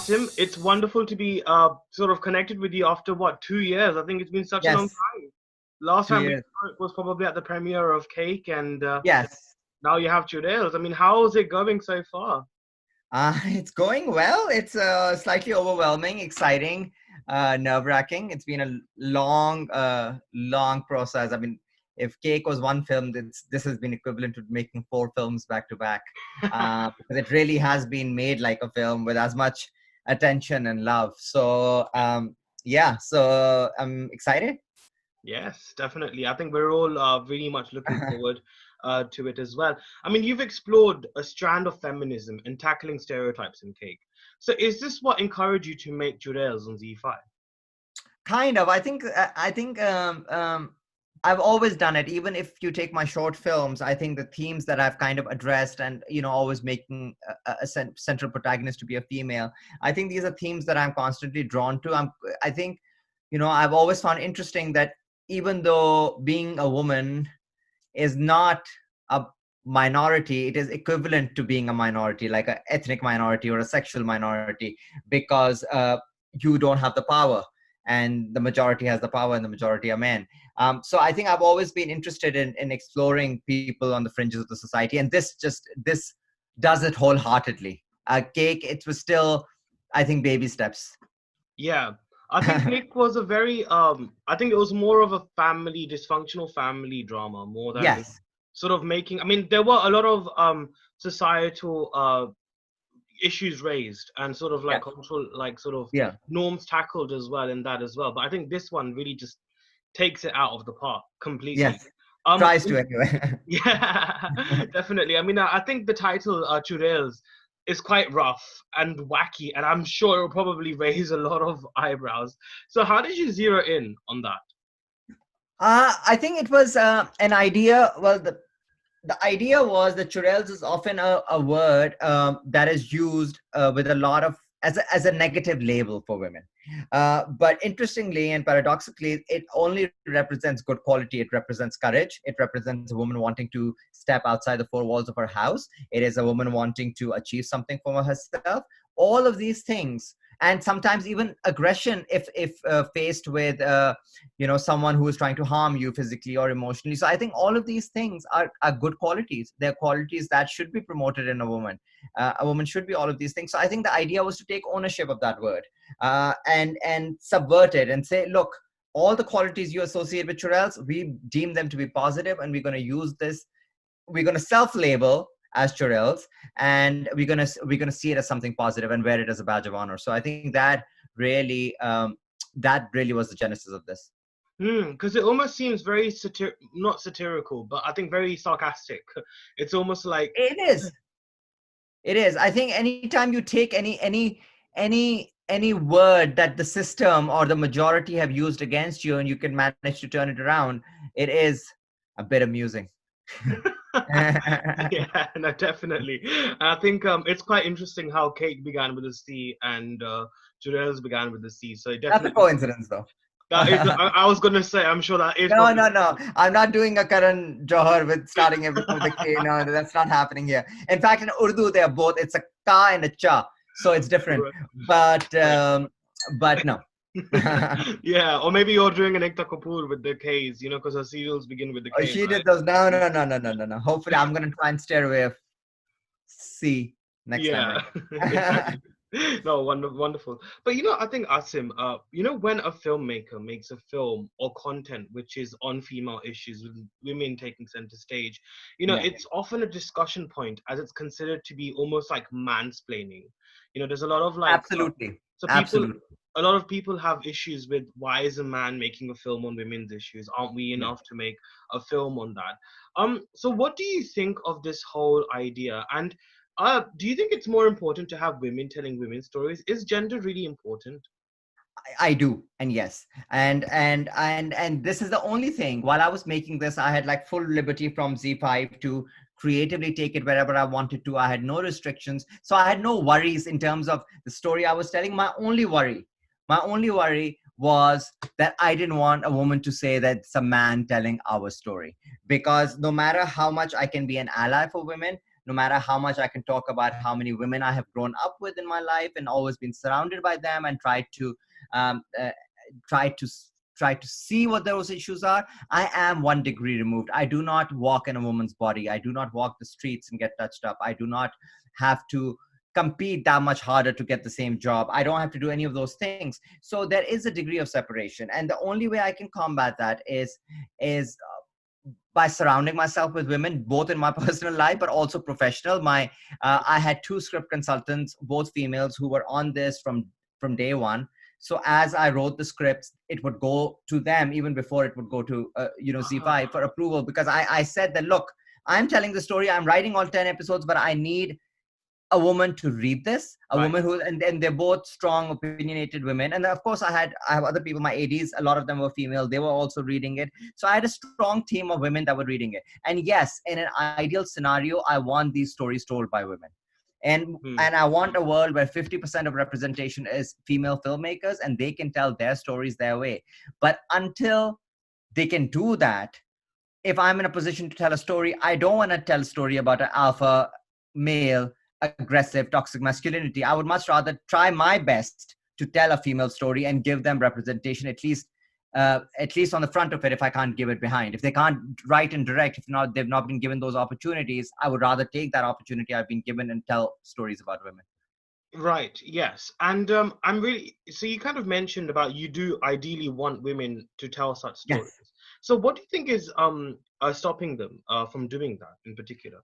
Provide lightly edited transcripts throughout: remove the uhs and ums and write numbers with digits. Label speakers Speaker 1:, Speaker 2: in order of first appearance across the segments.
Speaker 1: Asim, it's wonderful to be sort of connected with you after what, 2 years? I think it's been such a long
Speaker 2: Yes,
Speaker 1: time. Last
Speaker 2: two
Speaker 1: time we
Speaker 2: years.
Speaker 1: spoke was probably at the premiere of Cake, and
Speaker 2: Yes.
Speaker 1: now you have Churails. I mean, how is it going so far?
Speaker 2: It's going well. It's slightly overwhelming, exciting, nerve-wracking. It's been a long process. I mean, if Cake was one film, this has been equivalent to making 4 films back to back, because it really has been made like a film with as much attention and love. So yeah, so I'm excited.
Speaker 1: Yes, definitely. I think we're all very much looking forward to it as well. I mean, you've explored a strand of feminism and tackling stereotypes in Cake. So, is this what encouraged you to make Churails on Z5?
Speaker 2: Kind of. I think I've always done it. Even if you take my short films, I think the themes that I've kind of addressed, and always making a central protagonist to be a female. I think these are themes that I'm constantly drawn to. I think, I've always found interesting that even though being a woman is not a minority, it is equivalent to being a minority, like an ethnic minority or a sexual minority, because you don't have the power, and the majority has the power, and the majority are men. So I think I've always been interested in exploring people on the fringes of the society, and this does it wholeheartedly. Cake, it was still, I think, baby steps.
Speaker 1: Yeah, I think Cake was a very I think it was more of a family dysfunctional family drama more than
Speaker 2: Yes.
Speaker 1: sort of making. I mean, there were a lot of societal issues raised and sort of
Speaker 2: Yeah.
Speaker 1: like cultural like sort of
Speaker 2: Yeah.
Speaker 1: norms tackled as well in that as well. But I think this one really just takes it out of the park completely.
Speaker 2: Yes.
Speaker 1: Um,
Speaker 2: Tries to anyway.
Speaker 1: yeah, definitely. I mean, I think the title Churails is quite rough and wacky, and I'm sure it will probably raise a lot of eyebrows. So, how did you zero in on that?
Speaker 2: I think it was an idea. Well, the idea was that churels is often a word that is used with a lot of as a negative label for women. But interestingly and paradoxically, it only represents good quality. It represents courage. It represents a woman wanting to step outside the 4 walls of her house. It is a woman wanting to achieve something for herself. All of these things, and sometimes even aggression, if faced with someone who is trying to harm you physically or emotionally. So I think all of these things are good qualities. They're qualities that should be promoted in a woman. A woman should be all of these things. So I think the idea was to take ownership of that word, and subvert it and say, look, all the qualities you associate with churels, we deem them to be positive, and we're going to use this. We're going to self-label as churels, and we're going to see it as something positive and wear it as a badge of honor. So I think that really was the genesis of this.
Speaker 1: Because it almost seems very not satirical, but I think very sarcastic. It's almost like
Speaker 2: It is. It is. I think anytime you take any word that the system or the majority have used against you, and you can manage to turn it around, it is a bit amusing.
Speaker 1: yeah, no, definitely. I think it's quite interesting how Cake began with a C and Jurels began with a C. So it
Speaker 2: That's a
Speaker 1: definitely
Speaker 2: coincidence, though.
Speaker 1: that is. I was gonna say, I'm sure that is
Speaker 2: No,
Speaker 1: probably.
Speaker 2: no, no. I'm not doing a Karan Johar with starting everything with a K. No, that's not happening here. In fact, in Urdu, they are both. It's a ka and a cha, so it's different.
Speaker 1: Correct.
Speaker 2: But
Speaker 1: Correct.
Speaker 2: but no.
Speaker 1: Yeah, or maybe you're doing an Ekta Kapoor with the K's, because her serials begin with the
Speaker 2: Oh,
Speaker 1: K,
Speaker 2: she
Speaker 1: right?
Speaker 2: did those. No, no, no, no, no, no, no. Hopefully, I'm gonna try and steer away of C next time,
Speaker 1: Yeah,
Speaker 2: right?
Speaker 1: exactly. No, wonderful. But I think Asim, when a filmmaker makes a film or content which is on female issues with women taking center stage,
Speaker 2: Yeah,
Speaker 1: it's often a discussion point as it's considered to be almost like mansplaining. There's a lot of like,
Speaker 2: absolutely,
Speaker 1: so
Speaker 2: absolutely.
Speaker 1: a lot of people have issues with why is a man making a film on women's issues? Aren't we
Speaker 2: Yeah.
Speaker 1: enough to make a film on that? So what do you think of this whole idea? And do you think it's more important to have women telling women's stories? Is gender really important?
Speaker 2: I do, and yes, and this is the only thing. While I was making this, I had like full liberty from ZEE5 to creatively take it wherever I wanted to. I had no restrictions, so I had no worries in terms of the story I was telling. My only worry was that I didn't want a woman to say that it's a man telling our story, because no matter how much I can be an ally for women, no matter how much I can talk about how many women I have grown up with in my life and always been surrounded by them and um, uh, try to try to see what those issues are. I am 1 degree removed. I do not walk in a woman's body. I do not walk the streets and get touched up. I do not have to compete that much harder to get the same job. I don't have to do any of those things. So there is a degree of separation, and the only way I can combat that is by surrounding myself with women, both in my personal life but also professional. I had 2 script consultants, both females, who were on this from day one. So as I wrote the scripts, it would go to them even before it would go to ZEE5 for approval, because I said that, look, I'm telling the story, I'm writing all 10 episodes, but I need a woman to read this, a
Speaker 1: Right.
Speaker 2: woman who, and they're both strong, opinionated women. And of course, I have other people, my ADs, a lot of them were female. They were also reading it. So I had a strong team of women that were reading it. And yes, in an ideal scenario, I want these stories told by women. And I want a world where 50% of representation is female filmmakers and they can tell their stories their way. But until they can do that, if I'm in a position to tell a story, I don't want to tell a story about an alpha male, aggressive, toxic masculinity. I would much rather try my best to tell a female story and give them representation, at least on the front of it, if I can't give it behind. If they can't write and direct, they've not been given those opportunities, I would rather take that opportunity I've been given and tell stories about women.
Speaker 1: Right, yes. And I'm really, so you kind of mentioned about you do ideally want women to tell such stories.
Speaker 2: Yes.
Speaker 1: So what do you think is stopping them from doing that in particular?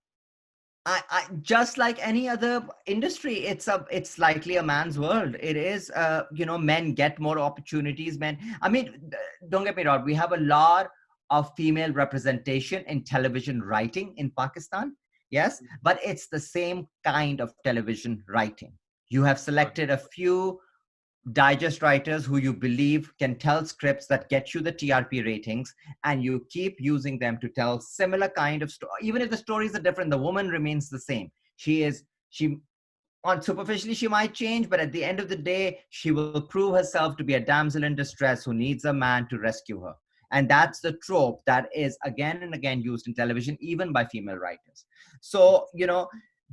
Speaker 2: I just like any other industry, it's likely a man's world. It is, men get more opportunities. I mean, don't get me wrong. We have a lot of female representation in television writing in Pakistan. Yes, but it's the same kind of television writing. You have selected a few digest writers who you believe can tell scripts that get you the TRP ratings, and you keep using them to tell similar kind of story. Even if the stories are different, the woman remains the same. She on superficially she might change, but at the end of the day, she will prove herself to be a damsel in distress who needs a man to rescue her. And that's the trope that is again and again used in television, even by female writers. So,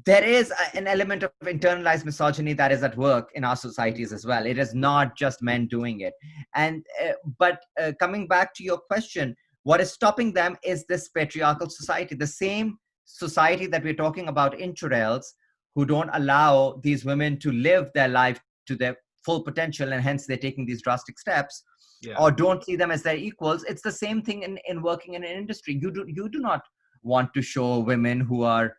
Speaker 2: there is an element of internalized misogyny that is at work in our societies as well. It is not just men doing it. And but coming back to your question, what is stopping them is this patriarchal society, the same society that we're talking about in Churails, who don't allow these women to live their life to their full potential, and hence they're taking these drastic steps, or don't see them as their equals. It's the same thing in working in an industry. You do not want to show women who are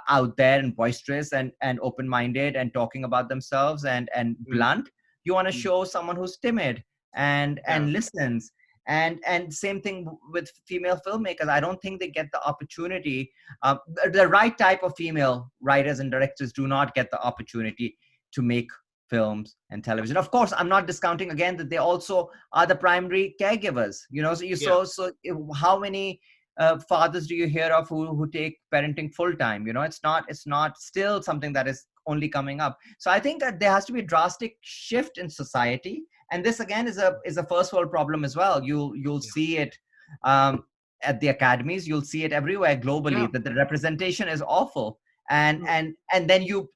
Speaker 2: out there and boisterous and open-minded and talking about themselves and blunt. You want to show someone who's timid and listens. And same thing with female filmmakers. I don't think they get the opportunity. The right type of female writers and directors do not get the opportunity to make films and television. Of course, I'm not discounting again that they also are the primary caregivers. So how many fathers do you hear of who take parenting full time? It's not still something that is only coming up. So I think that there has to be a drastic shift in society, and this again is a first world problem as well. You'll see it at the academies. You'll see it everywhere globally, that the representation is awful, and then you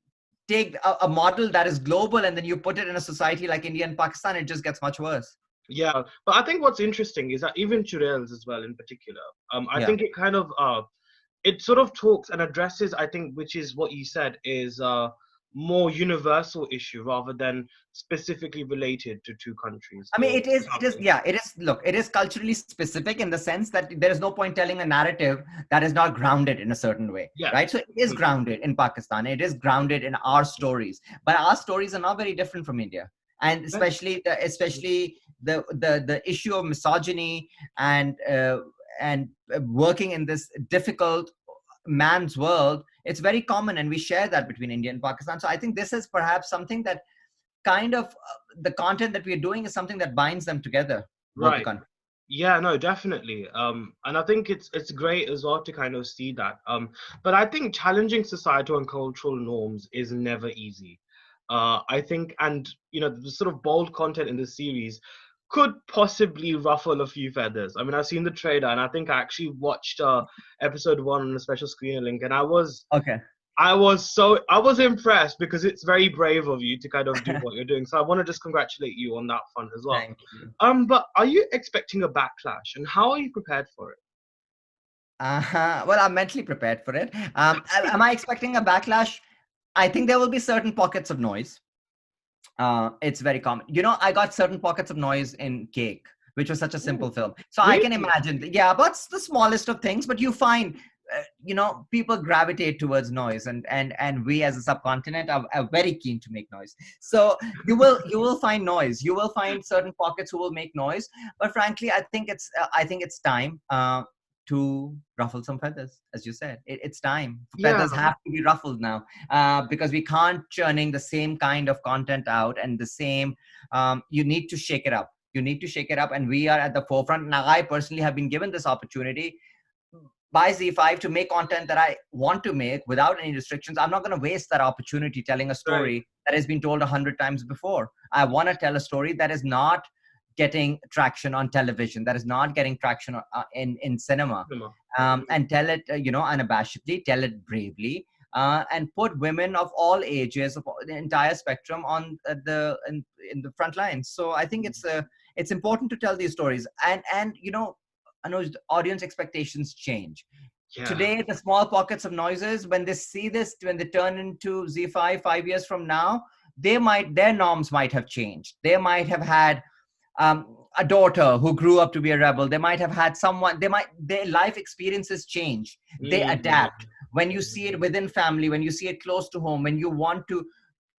Speaker 2: take a model that is global and then you put it in a society like India and Pakistan, it just gets much worse.
Speaker 1: Yeah, but I think what's interesting is that even Churails as well in particular, I think it kind of, it sort of talks and addresses, I think, which is what you said, is more universal issue rather than specifically related to two countries.
Speaker 2: I mean, it is, look, it is culturally specific in the sense that there is no point telling a narrative that is not grounded in a certain way, right? So it is grounded in Pakistan. It is grounded in our stories, but our stories are not very different from India. And especially the issue of misogyny and working in this difficult man's world, it's very common, and we share that between India and Pakistan. So I think this is perhaps something that kind of the content that we're doing is something that binds them together.
Speaker 1: Right. Yeah, no, definitely. And I think it's great as well to kind of see that. But I think challenging societal and cultural norms is never easy. I think, and the sort of bold content in the series could possibly ruffle a few feathers. I mean, I've seen the trailer, and I think I actually watched episode 1 on a special screener link, and I was I was impressed because it's very brave of you to kind of do what you're doing. So I want to just congratulate you on that front as well.
Speaker 2: Thank you.
Speaker 1: But are you expecting a backlash, and how are you prepared for it?
Speaker 2: Well, I'm mentally prepared for it. Am I expecting a backlash? I think there will be certain pockets of noise. It's very common. I got certain pockets of noise in Cake, which was such a simple
Speaker 1: Ooh,
Speaker 2: film. So I can
Speaker 1: really?
Speaker 2: imagine, yeah, but it's the smallest of things. But you find, people gravitate towards noise, and we as a subcontinent are very keen to make noise. So you will find noise. You will find certain pockets who will make noise. But frankly, I think it's time. To ruffle some feathers, as you said. It's time.
Speaker 1: Yeah,
Speaker 2: Feathers have to be ruffled now, because we can't churning the same kind of content out and the same. You need to shake it up. You need to shake it up, and we are at the forefront. Now, I personally have been given this opportunity by ZEE5 to make content that I want to make without any restrictions. I'm not going to waste that opportunity telling a
Speaker 1: right.
Speaker 2: story that has been told 100 times before. I want to tell a story that is not getting traction on television, that is not getting traction in cinema,
Speaker 1: Cinema.
Speaker 2: and tell it, unabashedly, tell it bravely, and put women of all ages, of the entire spectrum, on in the front lines. So I think it's important to tell these stories, and Anuj, audience expectations change.
Speaker 1: Yeah,
Speaker 2: Today, the small pockets of noises, when they see this, when they turn into ZEE5 5 years from now, their norms might have changed. They might have had a daughter who grew up to be a rebel. They might have had someone. Their life experiences change. They
Speaker 1: mm,
Speaker 2: adapt. When you see it within family, when you see it close to home, when you want to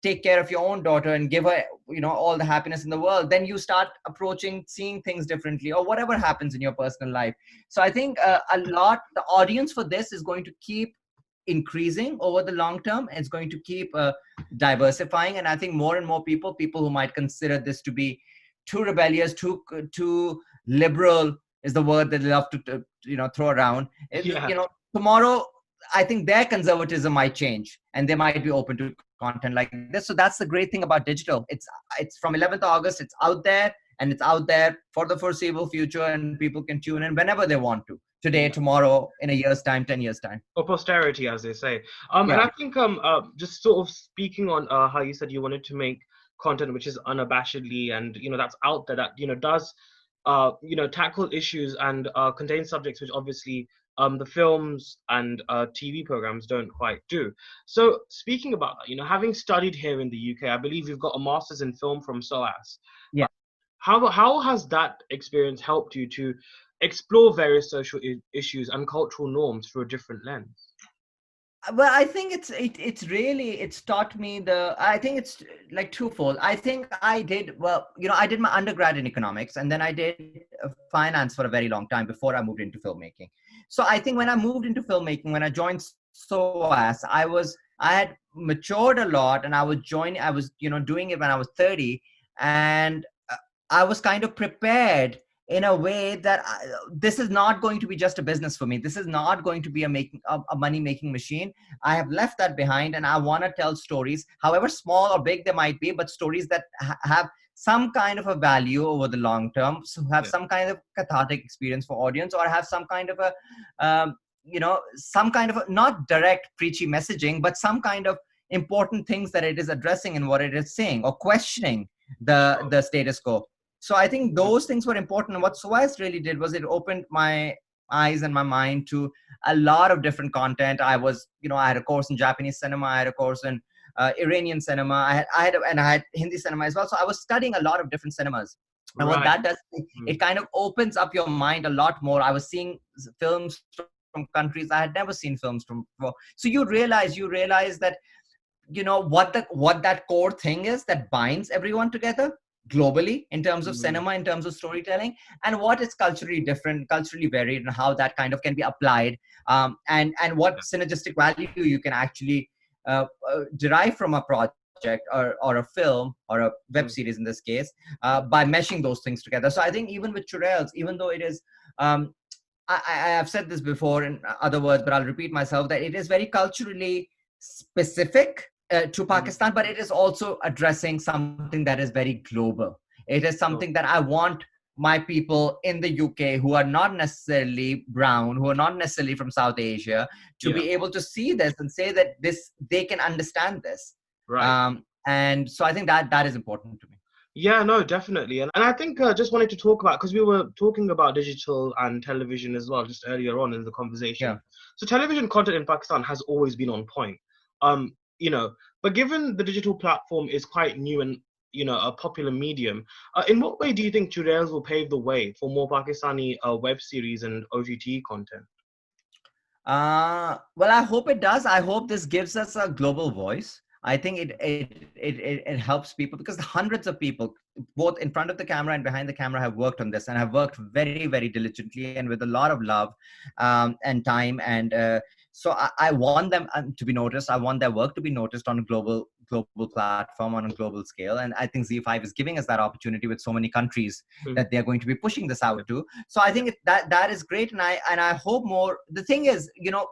Speaker 2: take care of your own daughter and give her, all the happiness in the world, then you start approaching, seeing things differently, or whatever happens in your personal life. So I think the audience for this is going to keep increasing over the long term. It's going to keep diversifying, and I think more and more people who might consider this to be too rebellious, too liberal is the word that they love to throw around.
Speaker 1: yeah,
Speaker 2: Tomorrow, I think their conservatism might change, and they might be open to content like this. So that's the great thing about digital. It's from 11th August. It's out there, and it's out there for the foreseeable future, and people can tune in whenever they want to. Today,
Speaker 1: yeah.
Speaker 2: tomorrow, in a year's time, 10 years time.
Speaker 1: For posterity, as they say. And
Speaker 2: Yeah.
Speaker 1: I think just sort of speaking on how you said you wanted to make content which is unabashedly and that's out there, that does tackle issues and contain subjects which obviously the films and TV programs don't quite do. So speaking about that, having studied here in the UK, I believe you've got a master's in film from SOAS.
Speaker 2: Yeah.
Speaker 1: How has that experience helped you to explore various social issues and cultural norms through a different lens?
Speaker 2: Well, I think it's taught me I think it's like twofold. I think I did my undergrad in economics, and then I did finance for a very long time before I moved into filmmaking. So I think when I moved into filmmaking, when I joined SOAS, I had matured a lot, and I was doing it when I was 30, and I was kind of prepared in a way that this is not going to be just a business for me. This is not going to be a money making machine. I have left that behind, and I want to tell stories, however small or big they might be, but stories that have some kind of a value over the long term, so have
Speaker 1: Yeah,
Speaker 2: some kind of cathartic experience for audience, or have some kind of a some kind of a, not direct preachy messaging, but some kind of important things that it is addressing in what it is saying, or questioning
Speaker 1: sure.
Speaker 2: the status quo. So I think those things were important. And what SOAS really did was it opened my eyes and my mind to a lot of different content. I had a course in Japanese cinema. I had a course in Iranian cinema. I had Hindi cinema as well. So I was studying a lot of different cinemas. And what
Speaker 1: Right.
Speaker 2: that does,
Speaker 1: Mm.
Speaker 2: it kind of opens up your mind a lot more. I was seeing films from countries I had never seen films from before. So you realize that what that core thing is that binds everyone together globally in terms of
Speaker 1: Mm.
Speaker 2: cinema, in terms of storytelling, and what is culturally different, culturally varied, and how that kind of can be applied, and what synergistic value you can actually derive from a project, or a film, or a web
Speaker 1: Mm.
Speaker 2: series in this case, by meshing those things together. So I think even with Churails, even though it is I have said this before in other words, but I'll repeat myself, that it is very culturally specific to
Speaker 1: Mm.
Speaker 2: Pakistan, but it is also addressing something that is very global. It is something
Speaker 1: Sure.
Speaker 2: that I want my people in the UK who are not necessarily brown, who are not necessarily from South Asia, to
Speaker 1: Yeah.
Speaker 2: be able to see this and say that they can understand this.
Speaker 1: Right.
Speaker 2: And so I think that is important to me.
Speaker 1: Yeah, no, definitely. And I think just wanted to talk about, because we were talking about digital and television as well, just earlier on in the conversation.
Speaker 2: Yeah.
Speaker 1: So television content in Pakistan has always been on point. You know, but given the digital platform is quite new and, you know, a popular medium, in what way do you think Churails will pave the way for more Pakistani web series and OTT content?
Speaker 2: Well, I hope it does. I hope this gives us a global voice. I think it helps people, because hundreds of people, both in front of the camera and behind the camera, have worked on this and have worked very, very diligently and with a lot of love and time. And so I want them to be noticed. I want their work to be noticed on a global platform, on a global scale. And I think ZEE5 is giving us that opportunity with so many countries that they're going to be pushing this out to. So I think that is great. And I hope more. The thing is, you know,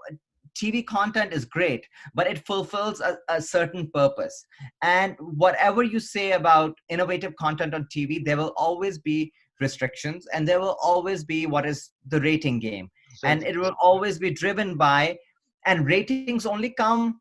Speaker 2: TV content is great, but it fulfills a certain purpose. And whatever you say about innovative content on TV, there will always be restrictions, and there will always be what is the rating game. And it will always be driven by, and ratings only come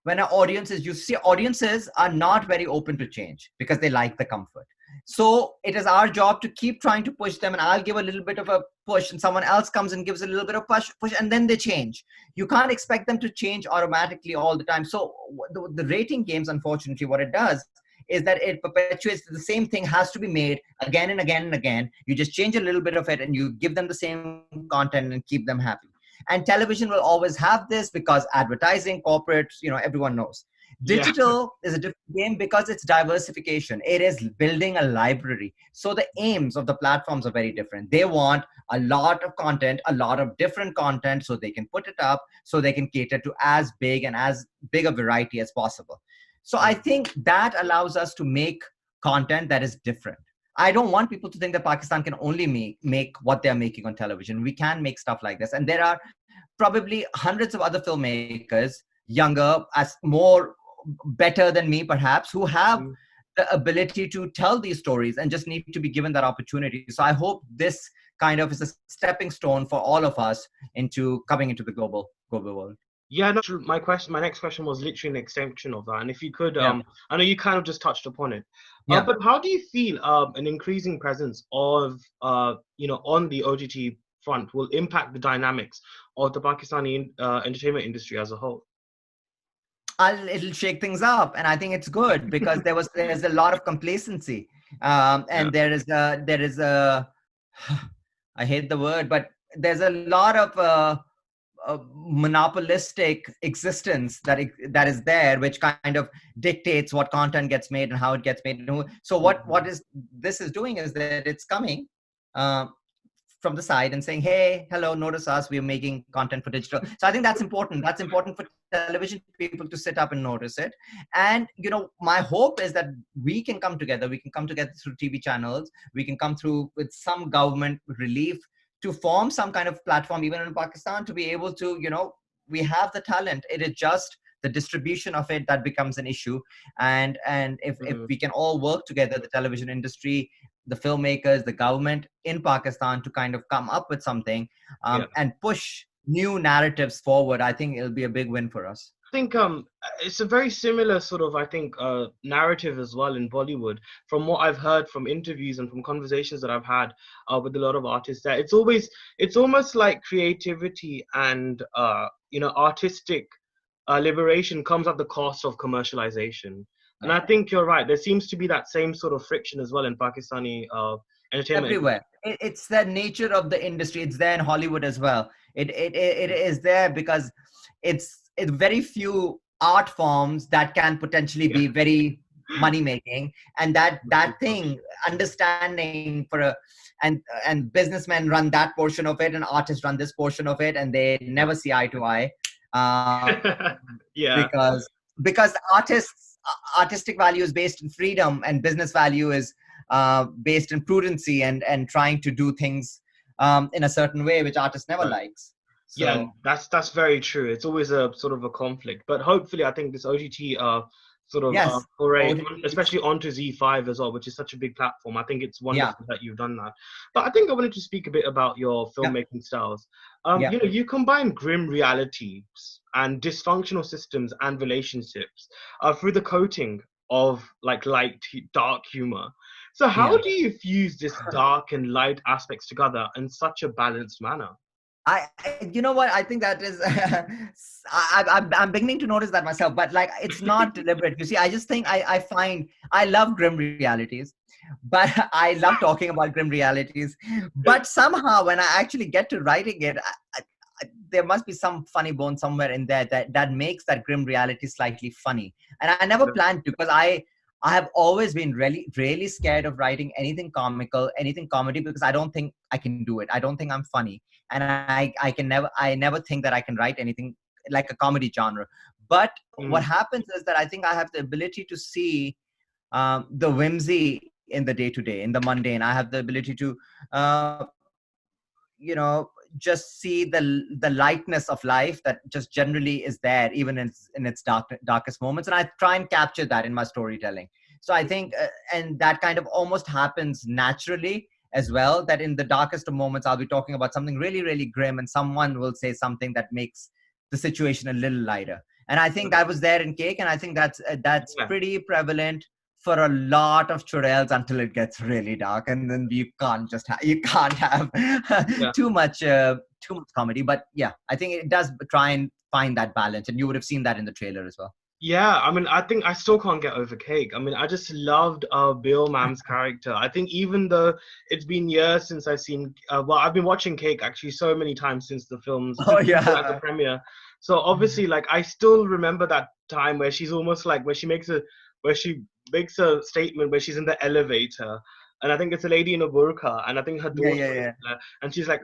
Speaker 2: when our audiences, you see, audiences are not very open to change because they like the comfort. So it is our job to keep trying to push them, and I'll give a little bit of a push and someone else comes and gives a little bit of push, and then they change. You can't expect them to change automatically all the time. So the rating games, unfortunately, what it does is that it perpetuates the same thing has to be made again and again and again. You just change a little bit of it and you give them the same content and keep them happy. And television will always have this because advertising, corporates, you know, everyone knows. Digital is a different game because it's diversification. It is building a library. So the aims of the platforms are very different. They want a lot of content, a lot of different content, so they can put it up, so they can cater to as big a variety as possible. So I think that allows us to make content that is different. I don't want people to think that Pakistan can only make what they're making on television. We can make stuff like this. And there are probably hundreds of other filmmakers, younger, as more better than me, perhaps, who have the ability to tell these stories and just need to be given that opportunity. So I hope this kind of is a stepping stone for all of us into coming into the global world.
Speaker 1: Yeah, no, my next question was literally an extension of that. And if you could, I know you kind of just touched upon it, but how do you feel an increasing presence of, you know, on the OTT front will impact the dynamics of the Pakistani entertainment industry as a whole?
Speaker 2: It'll shake things up, and I think it's good because there's a lot of complacency, and there is a I hate the word, but there's a lot of monopolistic existence that is there, which kind of dictates what content gets made and how it gets made. So what is this is doing is that it's coming from the side and saying, hey, hello, notice us, we're making content for digital. So I think that's important. That's important for television people to sit up and notice it. And, you know, my hope is that we can come together. We can come together through TV channels. We can come through with some government relief to form some kind of platform, even in Pakistan, to be able to, you know, we have the talent. It is just the distribution of it that becomes an issue. And if we can all work together, the television industry, the filmmakers, the government in Pakistan, to kind of come up with something and push new narratives forward, I think it'll be a big win for us.
Speaker 1: I think it's a very similar sort of, I think, narrative as well in Bollywood. From what I've heard from interviews and from conversations that I've had with a lot of artists there, it's almost like creativity and you know, artistic liberation comes at the cost of commercialization. And I think you're right. There seems to be that same sort of friction as well in Pakistani entertainment.
Speaker 2: Everywhere. It's the nature of the industry. It's there in Hollywood as well. It is there because it's very few art forms that can potentially be very money making, and that thing, understanding and businessmen run that portion of it and artists run this portion of it, and they never see eye to eye. Because artistic value is based in freedom, and business value is based in prudency and trying to do things in a certain way, which artists never likes. So,
Speaker 1: yeah, that's very true. It's always a sort of a conflict, but hopefully I think this OTT sort of
Speaker 2: Yes.
Speaker 1: foray,
Speaker 2: OTTs.
Speaker 1: especially onto ZEE5 as well, which is such a big platform. I think it's
Speaker 2: Yeah.
Speaker 1: wonderful that you've done that. But I think I wanted to speak a bit about your
Speaker 2: Yeah.
Speaker 1: filmmaking styles.
Speaker 2: Yeah.
Speaker 1: You combine grim realities and dysfunctional systems and relationships through the coating of like dark humor. So how
Speaker 2: Yeah.
Speaker 1: do you fuse this dark and light aspects together in such a balanced manner?
Speaker 2: You know what? I think that is, I'm beginning to notice that myself, but like, it's not deliberate. You see, I just think I find I love grim realities, but I love talking about grim realities. But somehow, when I actually get to writing it, there must be some funny bone somewhere in there that makes that grim reality slightly funny. And I never planned to, because I have always been really scared of writing anything comical, anything comedy, because I don't think I can do it. I don't think I'm funny, and I never think that I can write anything like a comedy genre. But what
Speaker 1: Mm,
Speaker 2: happens is that I think I have the ability to see the whimsy in the day to day, in the mundane. I have the ability to uh, you know just see the lightness of life that just generally is there, even in its darkest moments, and I try and capture that in my storytelling. So I think and that kind of almost happens naturally as well, that in the darkest of moments I'll be talking about something really grim, and someone will say something that makes the situation a little lighter. And I think that was there in Cake, and I think that's
Speaker 1: yeah,
Speaker 2: pretty prevalent for a lot of Churails until it gets really dark, and then you can't have
Speaker 1: yeah.
Speaker 2: too much comedy. But yeah, I think it does try and find that balance, and you would have seen that in the trailer as well.
Speaker 1: Yeah, I mean, I think I still can't get over Cake. I mean, I just loved Bill Mam's character. I think even though it's been years since I've seen, well, I've been watching Cake actually so many times since the films,
Speaker 2: Oh
Speaker 1: like the
Speaker 2: yeah.
Speaker 1: premiere. So obviously, like, I still remember that time where she's almost like where she makes a statement where she's in the elevator, and I think it's a lady in a burqa, and I think her
Speaker 2: Yeah,
Speaker 1: daughter
Speaker 2: yeah,
Speaker 1: is
Speaker 2: yeah.
Speaker 1: there, and she's like,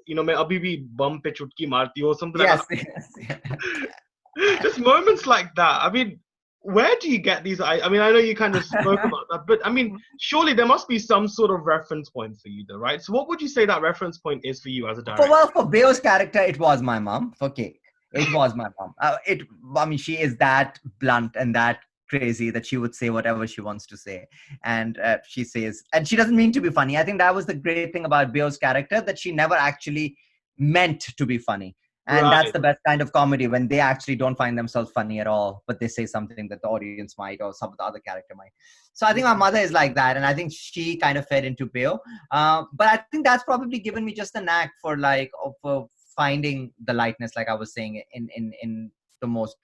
Speaker 1: मैं अभी भी bum पे चुटकी मारती हूँ, or something like that.
Speaker 2: Yes, yes,
Speaker 1: Just moments like that. I mean, where do you get these? I mean, I know you kind of spoke
Speaker 2: yeah.
Speaker 1: about that, but I mean, surely there must be some sort of reference point for you, though, right? So, what would you say that reference point is for you as a
Speaker 2: For
Speaker 1: director?
Speaker 2: well, for Beo's character, it was my mom. For Cake, it was my mom. I mean, she is that blunt and that crazy that she would say whatever she wants to say, and she says, and she doesn't mean to be funny. I think that was the great thing about Beo's character, that she never actually meant to be funny. And that's
Speaker 1: Right.
Speaker 2: the best kind of comedy, when they actually don't find themselves funny at all, but they say something that the audience might, or some of the other character might. So I think my mother is like that, and I think she kind of fed into Beo. But I think that's probably given me just a knack for for finding the lightness, like I was saying, in the most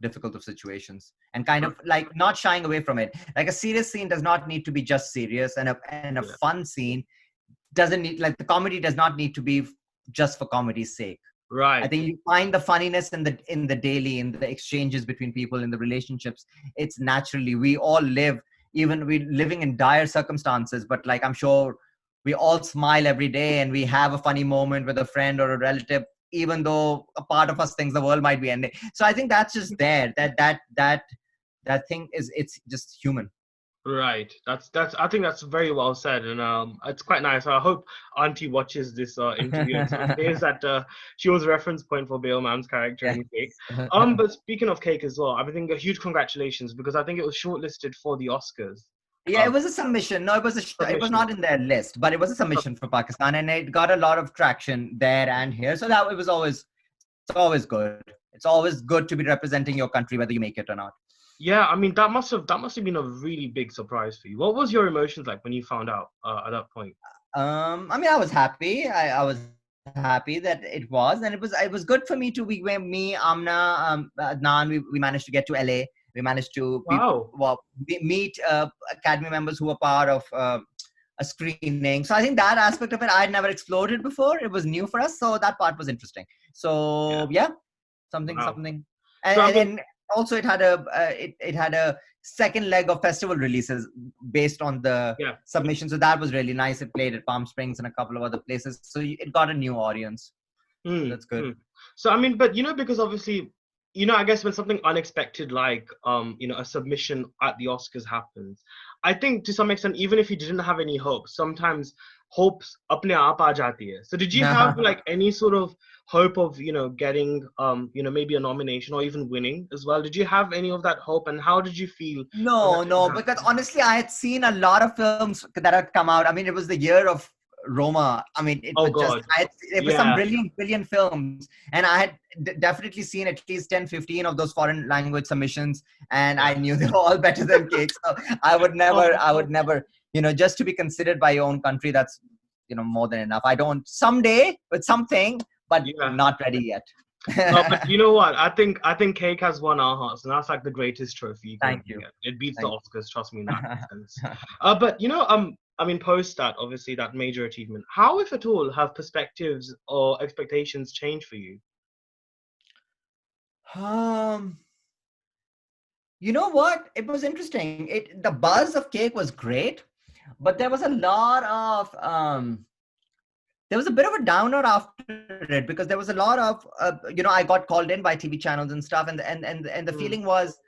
Speaker 2: difficult of situations, and kind of like not shying away from it. Like a serious scene does not need to be just serious, and a
Speaker 1: Yeah.
Speaker 2: fun scene doesn't need, like, the comedy does not need to be just for comedy's sake. I
Speaker 1: Right.
Speaker 2: think you find the funniness in the daily, in the exchanges between people, in the relationships. It's naturally, we all live, even we living in dire circumstances, but like I'm sure we all smile every day, and we have a funny moment with a friend or a relative, even though a part of us thinks the world might be ending. So I think that's just there. That thing is, it's just human.
Speaker 1: Right. That's. I think that's very well said, and it's quite nice. I hope Auntie watches this interview and sort of says that she was a reference point for Bale Mam's character
Speaker 2: Yes.
Speaker 1: in Cake. But speaking of Cake as well, I think a huge congratulations, because I think it was shortlisted for the Oscars
Speaker 2: Yeah, it was a submission. No, it was
Speaker 1: submission.
Speaker 2: not in their list, but it was a submission for Pakistan, and it got a lot of traction there and here. So that it was always, it's always good. It's always good to be representing your country, whether you make it or not.
Speaker 1: Yeah, I mean that must have been a really big surprise for you. What was your emotions like when you found out at that point?
Speaker 2: I mean, I was happy. I was happy that it was, and it was good for me to me, Amna, Adnan. We managed to get to LA. We managed to
Speaker 1: Wow.
Speaker 2: meet academy members who were part of a screening. So I think that aspect of it I'd never explored it before. It was new for us, so that part was interesting.
Speaker 1: Yeah.
Speaker 2: So yeah,
Speaker 1: Wow.
Speaker 2: something,
Speaker 1: So I mean,
Speaker 2: and also it had a second leg of festival releases based on the
Speaker 1: yeah.
Speaker 2: submission. So that was really nice. It played at Palm Springs and a couple of other places, so it got a new audience. So
Speaker 1: Hmm.
Speaker 2: that's good.
Speaker 1: Hmm. So I mean, but because obviously, I guess when something unexpected like a submission at the Oscars happens, I think to some extent, even if you didn't have any hope, sometimes hopes apne aap aa jati hai. So did you have like any sort of hope of, getting, maybe a nomination or even winning as well? Did you have any of that hope, and how did you feel when that
Speaker 2: No,
Speaker 1: didn't
Speaker 2: because
Speaker 1: happen?
Speaker 2: honestly, I had seen a lot of films that had come out. I mean, it was the year of Roma. I mean, it
Speaker 1: Oh
Speaker 2: was just,
Speaker 1: God.
Speaker 2: it was some
Speaker 1: Yeah.
Speaker 2: brilliant, brilliant films. And I had definitely seen at least 10, 15 of those foreign language submissions. And I
Speaker 1: Yeah.
Speaker 2: knew they were all better than Cake. So I would never, just to be considered by your own country, that's, more than enough. I don't, someday with something, but
Speaker 1: Yeah.
Speaker 2: not ready yet.
Speaker 1: No, but you know what? I think Cake has won our hearts, and that's like the greatest trophy you can
Speaker 2: Thank
Speaker 1: ever
Speaker 2: you.
Speaker 1: get. It beats the
Speaker 2: Thank
Speaker 1: Oscars, trust me in that
Speaker 2: you.
Speaker 1: sense. But I mean, post that, obviously, that major achievement, how, if at all, have perspectives or expectations changed for you?
Speaker 2: um, You know what? It was interesting. The buzz of Cake was great, but there was a lot of there was a bit of a downer after it, because there was a lot of I got called in by TV channels and stuff, and the
Speaker 1: Mm,
Speaker 2: feeling was,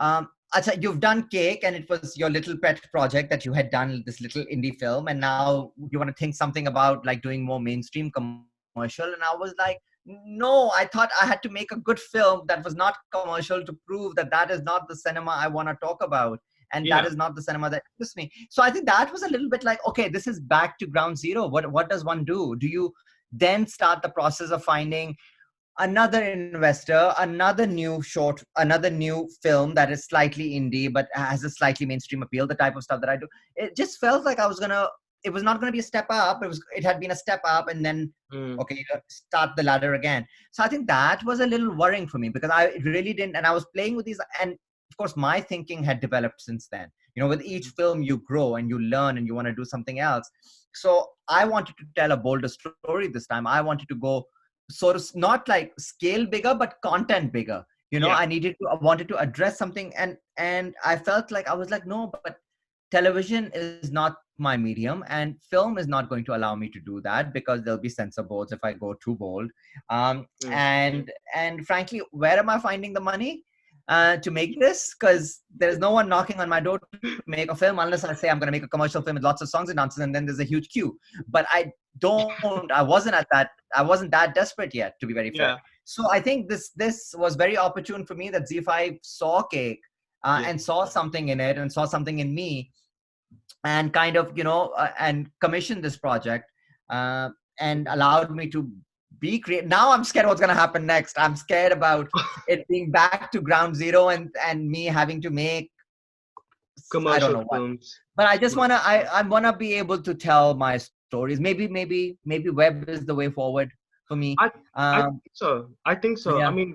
Speaker 2: Acha, you've done Cake, and it was your little pet project that you had done, this little indie film, and now you want to think something about like doing more mainstream commercial. And I was like, no, I thought I had to make a good film that was not commercial to prove that that is not the cinema I want to talk about. And that
Speaker 1: yeah.
Speaker 2: is not the cinema that interests me. So I think that was a little bit like, okay, this is back to ground zero. What does one do? Do you then start the process of finding another investor, another new film that is slightly indie but has a slightly mainstream appeal, the type of stuff that I do? It just felt like it was not gonna be a step up. It had been a step up, and then
Speaker 1: Mm,
Speaker 2: okay, start the ladder again. So I think that was a little worrying for me, because I really didn't, and I was playing with these, and of course my thinking had developed since then. With each film you grow and you learn and you want to do something else. So I wanted to tell a bolder story this time. I wanted to go sort of not like scale bigger, but content bigger.
Speaker 1: yeah.
Speaker 2: I wanted to address something, and I felt like I was like, no, but television is not my medium, and film is not going to allow me to do that, because there'll be censor boards if I go too bold.
Speaker 1: Mm,
Speaker 2: And frankly, where am I finding the money to make this? Because there's no one knocking on my door to make a film, unless I say I'm going to make a commercial film with lots of songs and dances, and then there's a huge queue. But I wasn't that desperate yet, to be very fair.
Speaker 1: yeah.
Speaker 2: So I think this was very opportune for me, that ZEE5 saw Cake,
Speaker 1: Yeah.
Speaker 2: and saw something in it, and saw something in me, and kind of and commissioned this project, and allowed me to be creative. Now I'm scared what's going to happen next. I'm scared about it being back to ground zero, and me having to make, I don't
Speaker 1: Commercial
Speaker 2: know what.
Speaker 1: films.
Speaker 2: But I just I want to be able to tell my stories. Maybe web is the way forward for me.
Speaker 1: I I think so. I think so. I
Speaker 2: Yeah.
Speaker 1: mean,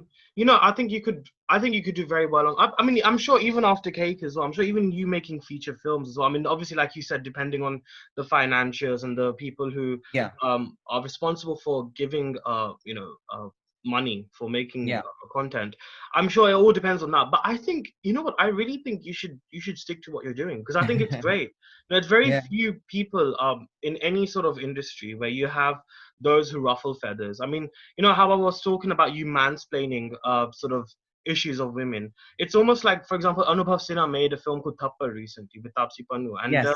Speaker 1: I think you could do very well on. I mean, I'm sure even after Cake as well. I'm sure even you making feature films as well. I mean, obviously, like you said, depending on the financiers and the people who
Speaker 2: Yeah.
Speaker 1: are responsible for giving money for making
Speaker 2: Yeah.
Speaker 1: content. I'm sure it all depends on that. But I think, you know what, I really think you should stick to what you're doing, because I think it's great. There's very
Speaker 2: Yeah.
Speaker 1: few people in any sort of industry where you have those who ruffle feathers. I mean, how I was talking about you mansplaining sort of issues of women. It's almost like, for example, Anubhav Sinha made a film called Thappar recently with Tapsi Pannu, and
Speaker 2: Yes.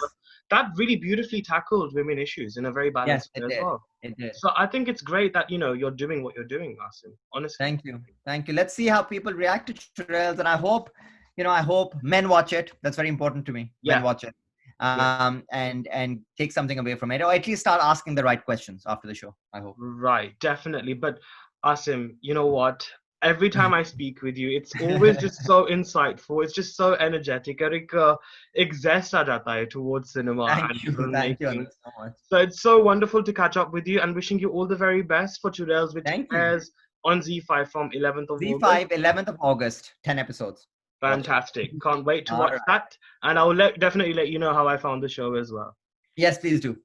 Speaker 1: that really beautifully tackled women issues in a very
Speaker 2: Yes,
Speaker 1: balanced way
Speaker 2: it
Speaker 1: as
Speaker 2: did.
Speaker 1: well.
Speaker 2: It did.
Speaker 1: So I think it's great that you're doing what you're doing, Asim. Honestly.
Speaker 2: Thank you. Thank you. Let's see how people react to Churails. And I hope men watch it. That's very important to me. Men
Speaker 1: Yeah,
Speaker 2: watch it.
Speaker 1: yeah,
Speaker 2: And take something away from it, or at least start asking the right questions after the show, I hope.
Speaker 1: right, definitely. But Asim, you know what? Every time I speak with you, it's always just so insightful. It's just so energetic. और एक zest aa jata hai towards cinema
Speaker 2: Thank
Speaker 1: and
Speaker 2: you. Thank you,
Speaker 1: filmmaking.
Speaker 2: Anuj, so much.
Speaker 1: So it's so wonderful to catch up with you, and wishing you all the very best for Churails, which
Speaker 2: Thank you.
Speaker 1: airs on ZEE5 from 11th of August.
Speaker 2: ZEE5, 11th of August, 10 episodes. Watch it.
Speaker 1: Fantastic. Can't wait to
Speaker 2: All
Speaker 1: watch
Speaker 2: right.
Speaker 1: that. And I'll definitely let you know how I found the show as well.
Speaker 2: Yes, please do.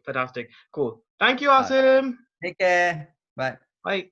Speaker 1: Fantastic. Cool. Thank you,
Speaker 2: All right.
Speaker 1: Asim.
Speaker 2: Take care. Bye.
Speaker 1: Bye.